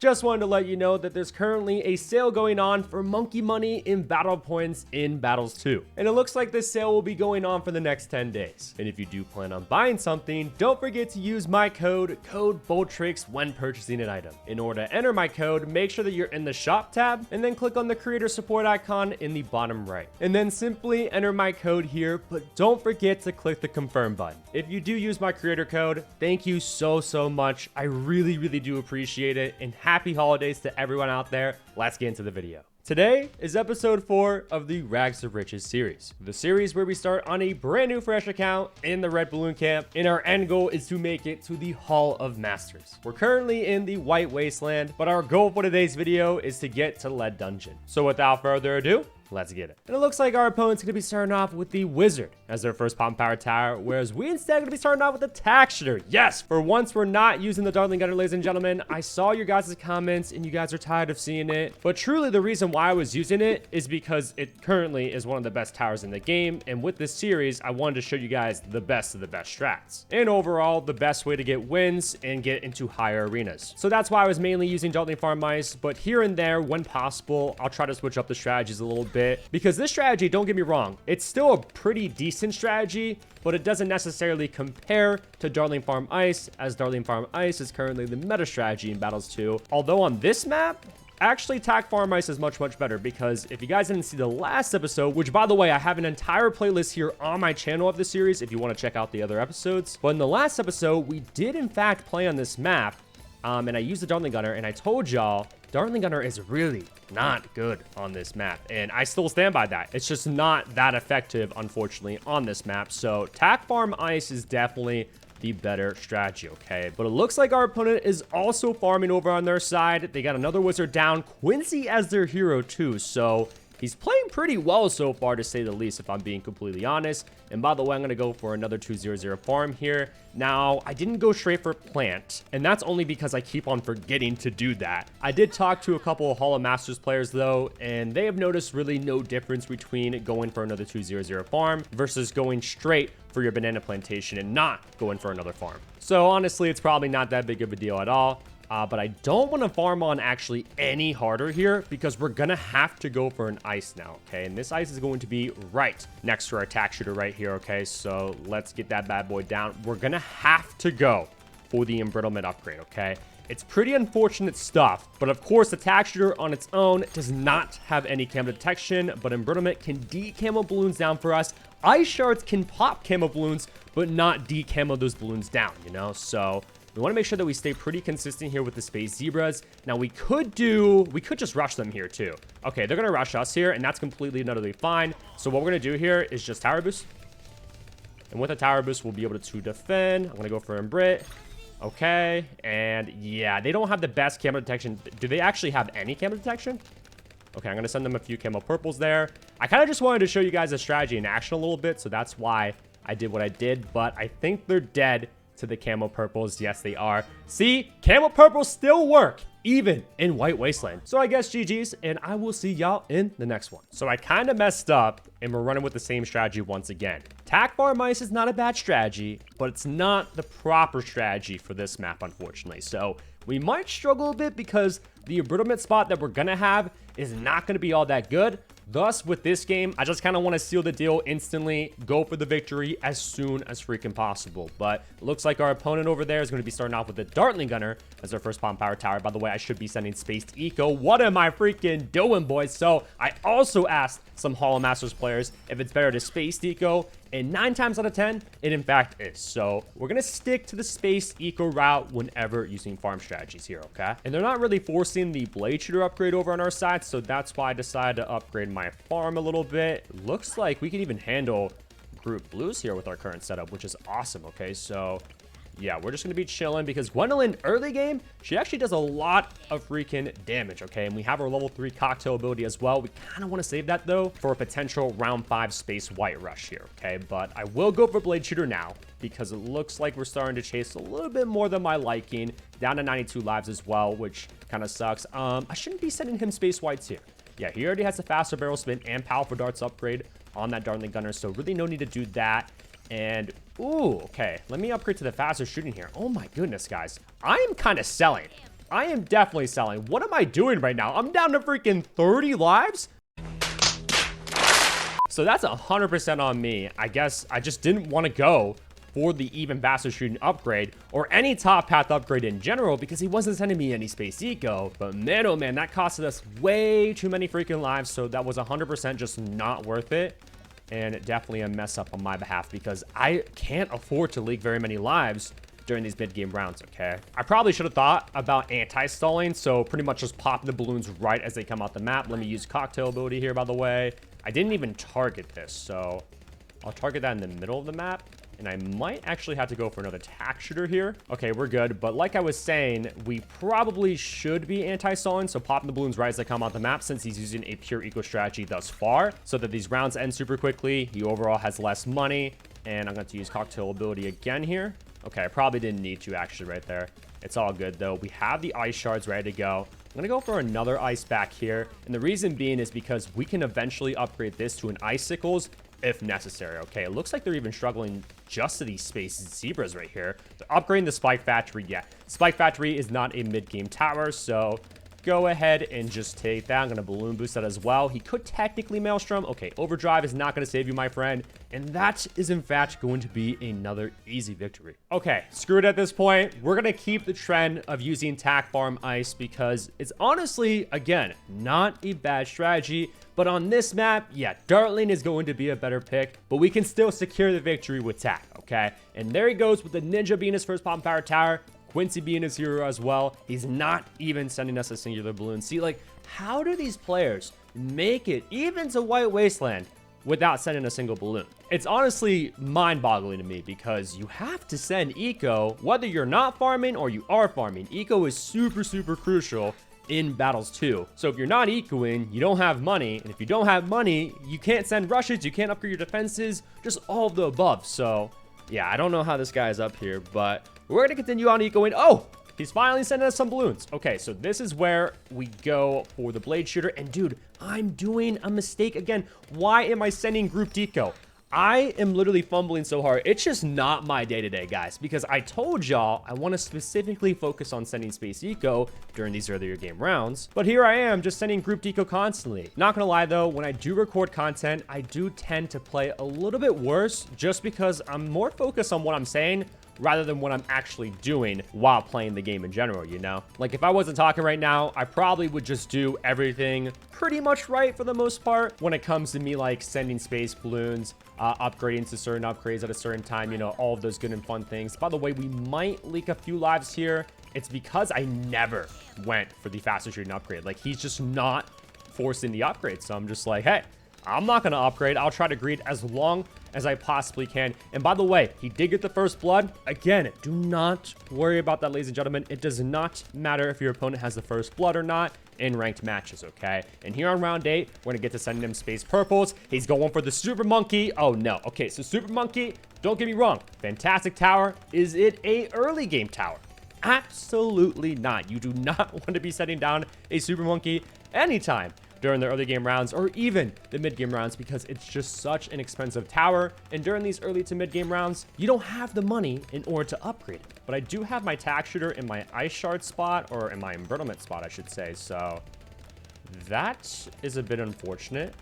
Just wanted to let you know that there's currently a sale going on for monkey money in battle points in Battles 2. And it looks like this sale will be going on for the next 10 days. And if you do plan on buying something, don't forget to use my code Boltrix when purchasing an item. In order to enter my code, make sure that you're in the shop tab and then click on the creator support icon in the bottom right. And then simply enter my code here, but don't forget to click the confirm button. If you do use my creator code, thank you so much. I really do appreciate it, and happy holidays to everyone out there. Let's get into the video. Today is episode 4 of the Rags to Riches series. The series where we start on a brand new fresh account in the Red Balloon camp, and our end goal is to make it to the Hall of Masters. We're currently in the White Wasteland, but our goal for today's video is to get to Lead Dungeon. So without further ado, let's get it. And it looks like our opponent's going to be starting off with the Wizard as their first pump power tower, whereas we instead are going to be starting off with the Tack Shooter. Yes, for once we're not using the Dartling Gunner, ladies and gentlemen. I saw your guys' comments and you guys are tired of seeing it, but truly the reason why I was using it is because it currently is one of the best towers in the game, and with this series I wanted to show you guys the best of the best strats and overall the best way to get wins and get into higher arenas. So that's why I was mainly using Dartling Farm Ice, but here and there when possible I'll try to switch up the strategies a little bit, because this strategy, don't get me wrong, it's still a pretty decent strategy, but it doesn't necessarily compare to Dartling Farm Ice, as Dartling Farm Ice is currently the meta strategy in Battles 2. Although on this map, actually Tack Farm Ice is much better, because if you guys didn't see the last episode, which by the way, I have an entire playlist here on my channel of the series if you want to check out the other episodes. But in the last episode, we did in fact play on this map, and I used the Dartling Gunner, and I told y'all Dartling Gunner is really not good on this map, and I still stand by that. It's just not that effective, unfortunately, on this map. So Tack Farm Ice is definitely the better strategy, okay? But it looks like our opponent is also farming over on their side. They got another wizard down, Quincy as their hero too, so he's playing pretty well so far, to say the least, if I'm being completely honest. And by the way, I'm going to go for another 2-0-0 farm here. Now, I didn't go straight for plant, and that's only because I keep on forgetting to do that. I did talk to a couple of Hall of Masters players, though, and they have noticed really no difference between going for another 2-0-0 farm versus going straight for your banana plantation and not going for another farm. So honestly, it's probably not that big of a deal at all. But I don't want to farm on actually any harder here, because we're going to have to go for an ice now, okay? And this ice is going to be right next to our Tack Shooter right here, okay? So let's get that bad boy down. We're going to have to go for the embrittlement upgrade, okay? It's pretty unfortunate stuff, but of course the Tack Shooter on its own does not have any camo detection, but embrittlement can de-camo balloons down for us. Ice shards can pop camo balloons, but not de-camo those balloons down, you know? So we want to make sure that we stay pretty consistent here with the Space Zebras. Now, we could just rush them here too. Okay, they're going to rush us here, and that's completely and utterly fine. So what we're going to do here is just tower boost. And with a tower boost, we'll be able to defend. I'm going to go for Embrit. Okay, and yeah, they don't have the best camo detection. Do they actually have any camo detection? Okay, I'm going to send them a few camo purples there. I kind of just wanted to show you guys the strategy in action a little bit, so that's why I did what I did. But I think they're dead to the camo purples. Yes, they are. See, camo purples still work even in White Wasteland. So I guess GG's, and I will see y'all in the next one. So I kind of messed up, and we're running with the same strategy once again. Tack Farm Ice is not a bad strategy, but it's not the proper strategy for this map, unfortunately. So we might struggle a bit, because the embrittlement spot that we're gonna have is not gonna be all that good. Thus, with this game, I just kind of want to seal the deal instantly, go for the victory as soon as freaking possible. But it looks like our opponent over there is going to be starting off with the Dartling Gunner as their first pump power tower. By the way, I should be sending Spaced Eco. What am I freaking doing, boys? So I also asked some Hall of Masters players if it's better to Spaced Eco, and 9 times out of 10, it in fact is. So we're going to stick to the Space Eco route whenever using farm strategies here, okay? And they're not really forcing the Blade Shooter upgrade over on our side, so that's why I decided to upgrade my farm a little bit. Looks like we can even handle Brute Blues here with our current setup, which is awesome, okay? So yeah, we're just going to be chilling, because Gwendolyn early game, she actually does a lot of freaking damage, okay? And we have our level 3 cocktail ability as well. We kind of want to save that, though, for a potential round 5 Space White Rush here, okay? But I will go for Blade Shooter now, because it looks like we're starting to chase a little bit more than my liking. Down to 92 lives as well, which kind of sucks. I shouldn't be sending him Space Whites here. Yeah, he already has a faster barrel spin and powerful darts upgrade on that Dartling Gunner, so really no need to do that. And ooh, okay, let me upgrade to the faster shooting here. Oh my goodness, guys, I am kind of selling I am definitely selling. What am I doing right now? I'm down to freaking 30 lives? So that's 100% on me. I guess I just didn't want to go for the even faster shooting upgrade or any top path upgrade in general because he wasn't sending me any space eco. But man, oh man, that costed us way too many freaking lives. So that was 100% just not worth it. And definitely a mess up on my behalf because I can't afford to leak very many lives during these mid-game rounds, okay? I probably should have thought about anti-stalling, so pretty much just pop the balloons right as they come out the map. Let me use cocktail ability here, by the way. I didn't even target this, so I'll target that in the middle of the map. And I might actually have to go for another tack shooter here. Okay, we're good. But like I was saying, we probably should be anti-stalling. So popping the balloons right as they come out the map since he's using a pure eco strategy thus far. So that these rounds end super quickly. He overall has less money. And I'm going to use cocktail ability again here. Okay, I probably didn't need to actually right there. It's all good though. We have the ice shards ready to go. I'm going to go for another ice back here. And the reason being is because we can eventually upgrade this to an icicles if necessary. Okay, it looks like they're even struggling just to these space zebras right here. They're upgrading the spike factory. Yeah, spike factory is not a mid-game tower, so go ahead and just take that. I'm going to balloon boost that as well. He could technically maelstrom. Okay, overdrive is not going to save you, my friend. And that is, in fact, going to be another easy victory. Okay, screw it at this point. We're going to keep the trend of using tack farm ice because it's honestly, again, not a bad strategy. But on this map, yeah, Dartling is going to be a better pick, but we can still secure the victory with tack, okay? And there he goes with the Ninja being his first pop power tower. Quincy being his hero as well. He's not even sending us a singular balloon. See, like, how do these players make it even to White Wasteland without sending a single balloon? It's honestly mind-boggling to me because you have to send eco, whether you're not farming or you are farming. Eco is super, super crucial in Battles 2. So if you're not ecoing, you don't have money. And if you don't have money, you can't send rushes, you can't upgrade your defenses, just all of the above. So yeah, I don't know how this guy is up here, but we're going to continue on ecoing. Oh, he's finally sending us some balloons. Okay, so this is where we go for the blade shooter. And dude, I'm doing a mistake again. Why am I sending group deco? I am literally fumbling so hard. It's just not my day-to-day, guys, because I told y'all I want to specifically focus on sending space eco during these earlier game rounds. But here I am just sending group deco constantly. Not gonna lie though, when I do record content, I do tend to play a little bit worse just because I'm more focused on what I'm saying rather than what I'm actually doing while playing the game in general, you know? Like if I wasn't talking right now, I probably would just do everything pretty much right for the most part when it comes to me like sending space balloons, upgrading to certain upgrades at a certain time, you know, all of those good and fun things. By the way, we might leak a few lives here. It's because I never went for the faster shooting upgrade. Like he's just not forcing the upgrade. So I'm just like, hey, I'm not going to upgrade. I'll try to greed as long as I possibly can. And by the way, he did get the first blood. Again, do not worry about that, ladies and gentlemen. It does not matter if your opponent has the first blood or not in ranked matches, okay? And here on round 8, we're gonna get to sending him space purples. He's going for the super monkey. Oh no. Okay, so super monkey, don't get me wrong, fantastic tower. Is it a early game tower? Absolutely not. You do not want to be setting down a super monkey anytime during the early game rounds or even the mid game rounds because it's just such an expensive tower. And during these early to mid game rounds, you don't have the money in order to upgrade it. But I do have my tack shooter in my ice shard spot, or in my embrittlement spot, I should say. So that is a bit unfortunate,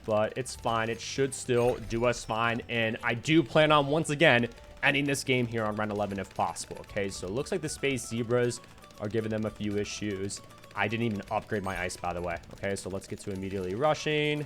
but it's fine. It should still do us fine. And I do plan on once again ending this game here on round 11 if possible. Okay, so it looks like the space zebras are giving them a few issues. I didn't even upgrade my ice, by the way. Okay, so let's get to immediately rushing.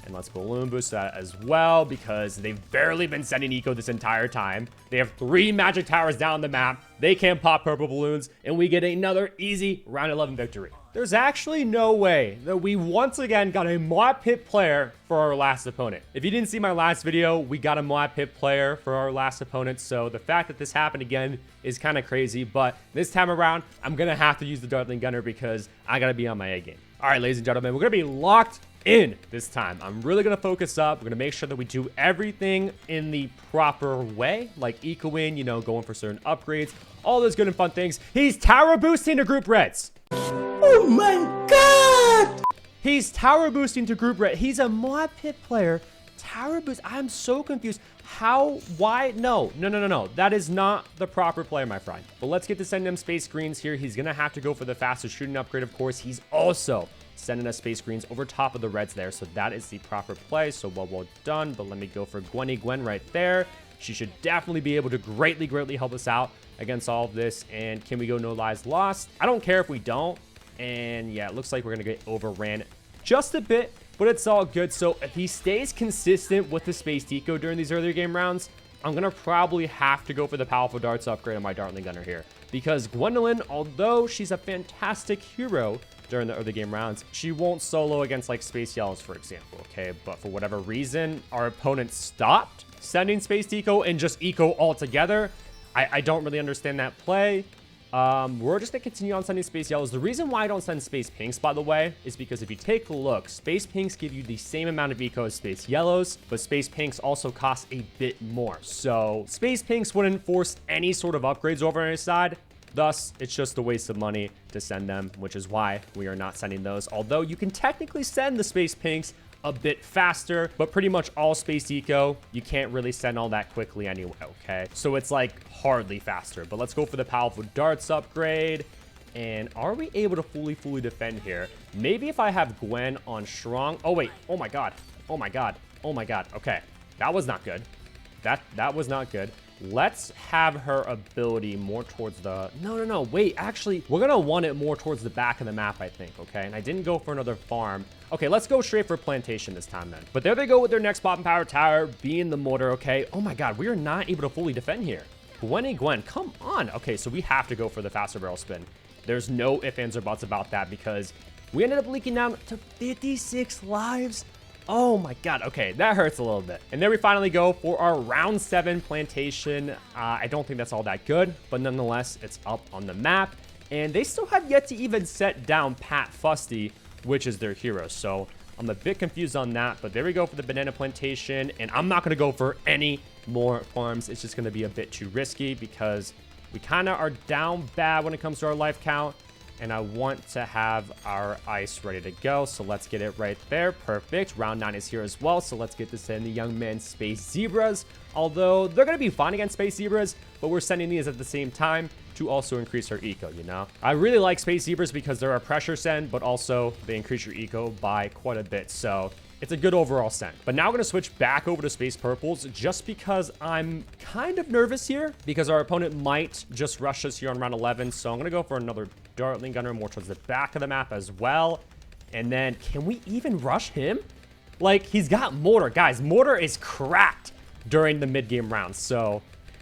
And let's balloon boost that as well because they've barely been sending eco this entire time. They have 3 magic towers down the map. They can't pop purple balloons. And we get another easy round 11 victory. There's actually no way that we once again got a Moab Pit player for our last opponent. If you didn't see my last video, we got a Moab Pit player for our last opponent. So the fact that this happened again is kind of crazy. But this time around, I'm going to have to use the Dartling Gunner because I got to be on my A game. All right, ladies and gentlemen, we're going to be locked in this time. I'm really going to focus up. We're going to make sure that we do everything in the proper way, like ecoing, you know, going for certain upgrades, all those good and fun things. He's tower boosting to group reds. Oh my god! He's tower boosting to group red. He's a Moab Pit player tower boost. I'm so confused. How? Why? No. That is not the proper play, my friend. But let's get to send him space greens here. He's going to have to go for the fastest shooting upgrade, of course. He's also sending us space greens over top of the reds there. So that is the proper play. So well done. But let me go for Gwen right there. She should definitely be able to greatly help us out against all of this. And can we go no lives lost? I don't care if we don't. And yeah, it looks like we're going to get overran just a bit, but it's all good. So if he stays consistent with the Space Deco during these earlier game rounds, I'm going to probably have to go for the powerful darts upgrade on my Dartling Gunner here. Because Gwendolyn, although she's a fantastic hero during the early game rounds, she won't solo against like Space Yellows, for example, okay? But for whatever reason, our opponent stopped sending Space Deco and just Eco altogether. I don't really understand that play. We're just going to continue on sending Space Yellows. The reason why I don't send Space Pinks, by the way, is because if you take a look, Space Pinks give you the same amount of eco as Space Yellows, but Space Pinks also cost a bit more. So Space Pinks wouldn't force any sort of upgrades over on his side. Thus, it's just a waste of money to send them, which is why we are not sending those. Although you can technically send the Space Pinks a bit faster, but pretty much all Space Eco, you can't really send all that quickly anyway, okay? So it's like hardly faster, but let's go for the powerful darts upgrade. And are we able to fully defend here? Maybe if I have Gwen on strong. Oh wait, oh my god, okay, that was not good. That was not good. Let's have her ability more towards the... No, wait, actually, we're going to want it more towards the back of the map, I think, okay? And I didn't go for another farm. Okay, let's go straight for plantation this time, then. But there they go with their next pop and power tower, being the mortar, okay? Oh my god, we are not able to fully defend here. Gwen, come on. Okay, so we have to go for the faster barrel spin. There's no ifs, ands, or buts about that because we ended up leaking down to 56 lives. Oh my god, okay, that hurts a little bit. And there we finally go for our round 7 plantation. I don't think that's all that good, but nonetheless, it's up on the map. And they still have yet to even set down Pat Fusty, which is their hero. So I'm a bit confused on that, but there we go for the banana plantation. And I'm not gonna go for any more farms. It's just gonna be a bit too risky because we kind of are down bad when it comes to our life count. And I want to have our ice ready to go. So let's get it right there. Perfect. Round 9 is here as well. So let's get this in the young man Space Zebras. Although they're going to be fine against Space Zebras, but we're sending these at the same time to also increase our eco, you know? I really like Space Zebras because they're a pressure send, but also they increase your eco by quite a bit. So it's a good overall send. But now we're going to switch back over to Space Purples just because I'm kind of nervous here because our opponent might just rush us here on round 11. So I'm going to go for another Dartling Gunner more towards the back of the map as well. And then can we even rush him? Like, he's got Mortar. Guys, Mortar is cracked during the mid-game rounds. So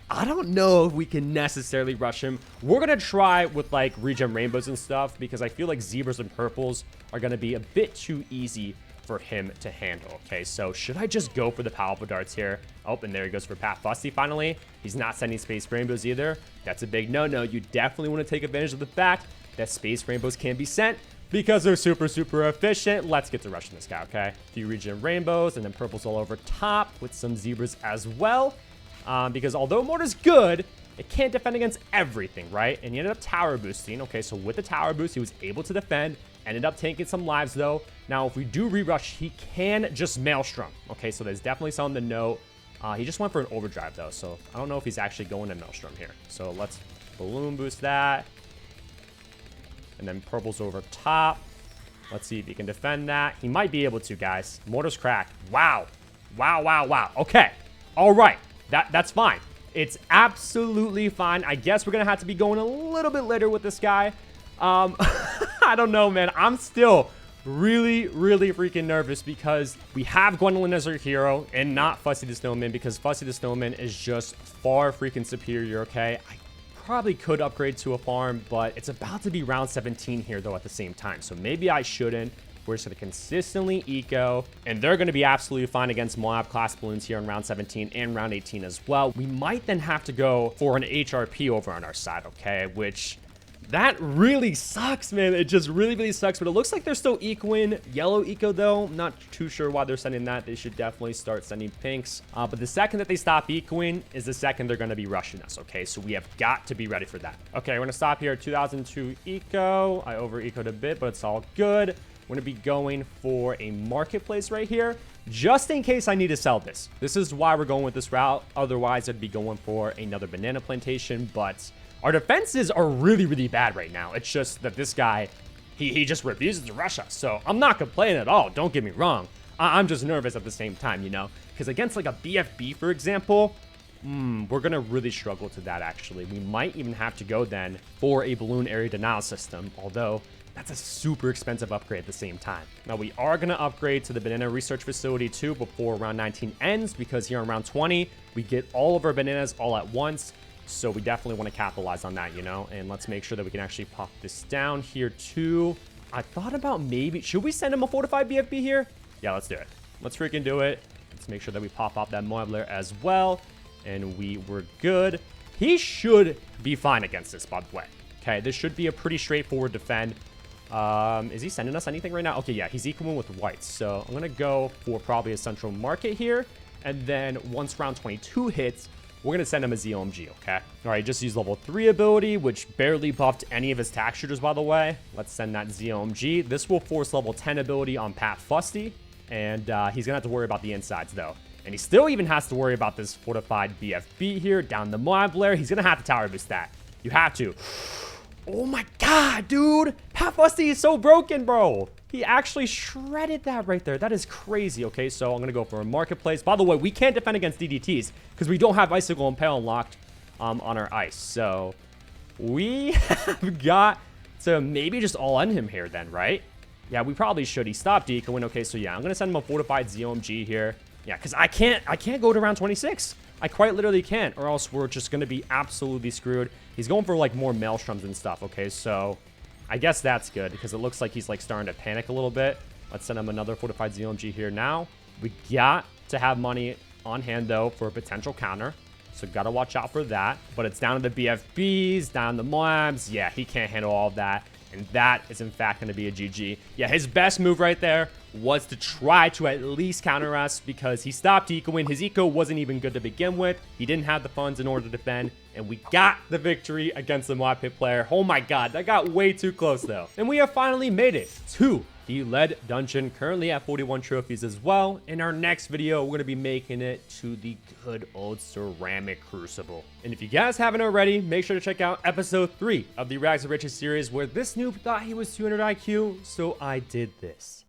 I don't know if we can necessarily rush him. We're going to try with like regen rainbows and stuff because I feel like zebras and purples are going to be a bit too easy for him to handle. Okay, so should I just go for the powerful darts here? Oh, and there he goes for Pat Fusty finally. He's not sending space rainbows either. That's a big no-no. You definitely want to take advantage of the fact that space rainbows can be sent because they're super efficient. Let's get to rushing this guy, okay? A few regen rainbows and then purples all over top with some zebras as well. Because although Mortar's good, it can't defend against everything, right? And he ended up tower boosting. Okay, so with the tower boost, he was able to defend. Ended up taking some lives, though. Now, if we do re-rush, he can just Maelstrom. Okay, so there's definitely something to note. He just went for an overdrive, though, so I don't know if he's actually going to Maelstrom here. So let's balloon boost that. And then purple's over top. Let's see if he can defend that. He might be able to, guys. Mortar's cracked. Wow. Okay. All right. That's fine. It's absolutely fine. I guess we're going to have to be going a little bit later with this guy. I don't know, man. I'm still really freaking nervous because we have Gwendolyn as our hero and not Fussy the Snowman because Fussy the Snowman is just far freaking superior, okay? I probably could upgrade to a farm, but it's about to be round 17 here, though, at the same time. So maybe I shouldn't. We're just going to consistently eco, and they're going to be absolutely fine against Moab class balloons here in round 17 and round 18 as well. We might then have to go for an HRP over on our side, okay? Which... that really sucks, man. It just really sucks. But it looks like they're still ecoing yellow eco, though. I'm not too sure why they're sending that. They should definitely start sending pinks. But the second that they stop ecoing is the second they're going to be rushing us, okay? So we have got to be ready for that. Okay, we're going to stop here at 2002 eco. I over ecoed a bit, but it's all good. We're we're going to be going for a marketplace right here, just in case I need to sell this. This is why we're going with this route. Otherwise, I'd be going for another banana plantation, but our defenses are really, really bad right now. It's just that this guy, he just refuses to rush us. So I'm not complaining at all. Don't get me wrong. I'm just nervous at the same time, you know, because against like a BFB, for example, we're going to really struggle to that, actually. We might even have to go then for a balloon area denial system, although that's a super expensive upgrade at the same time. Now, we are going to upgrade to the banana research facility too before round 19 ends, because here on round 20, we get all of our bananas all at once. So we definitely want to capitalize on that, you know, and let's make sure that we can actually pop this down here too. I thought about maybe, should we send him a fortified BFB here? Yeah, let's do it. Let's freaking do it. Let's make sure that we pop out that Moabler as well. And we were good. He should be fine against this, by the way. Okay, this should be a pretty straightforward defend. Is he sending us anything right now? Okay, yeah, he's equaling with whites. So I'm going to go for probably a central market here. And then once round 22 hits, we're going to send him a ZOMG, okay? All right, just use level 3 ability, which barely buffed any of his tack shooters, by the way. Let's send that ZOMG. This will force level 10 ability on Pat Fusty. And he's going to have to worry about the insides, though. And he still even has to worry about this fortified BFB here down the Moabler. He's going to have to tower boost that. You have to. Oh my god, dude. Pat Fusty is so broken, bro. He actually shredded that right there. That is crazy. Okay, so I'm going to go for a marketplace. By the way, we can't defend against DDTs because we don't have Icicle Impale unlocked on our ice. So we have got to maybe just all end him here then, right? Yeah, we probably should. He stopped decoing. Okay, so yeah, I'm going to send him a fortified ZOMG here. Yeah, because I can't go to round 26. I quite literally can't, or else we're just going to be absolutely screwed. He's going for, like, more Maelstroms and stuff, okay? So I guess that's good, because it looks like he's, like, starting to panic a little bit. Let's send him another fortified ZOMG here now. We got to have money on hand, though, for a potential counter. So got to watch out for that. But it's down to the BFBs, down the Moabs. Yeah, he can't handle all of that. And that is, in fact, going to be a GG. Yeah, his best move right there was to try to at least counter us because he stopped ecoing. His eco wasn't even good to begin with. He didn't have the funds in order to defend. And we got the victory against the Moab Pit player. Oh my god, that got way too close, though. And we have finally made it to the lead dungeon, currently at 41 trophies as well. In our next video, we're going to be making it to the good old ceramic crucible. And if you guys haven't already, make sure to check out episode 3 of the Rags to Riches series, where this noob thought he was 200 IQ, so I did this.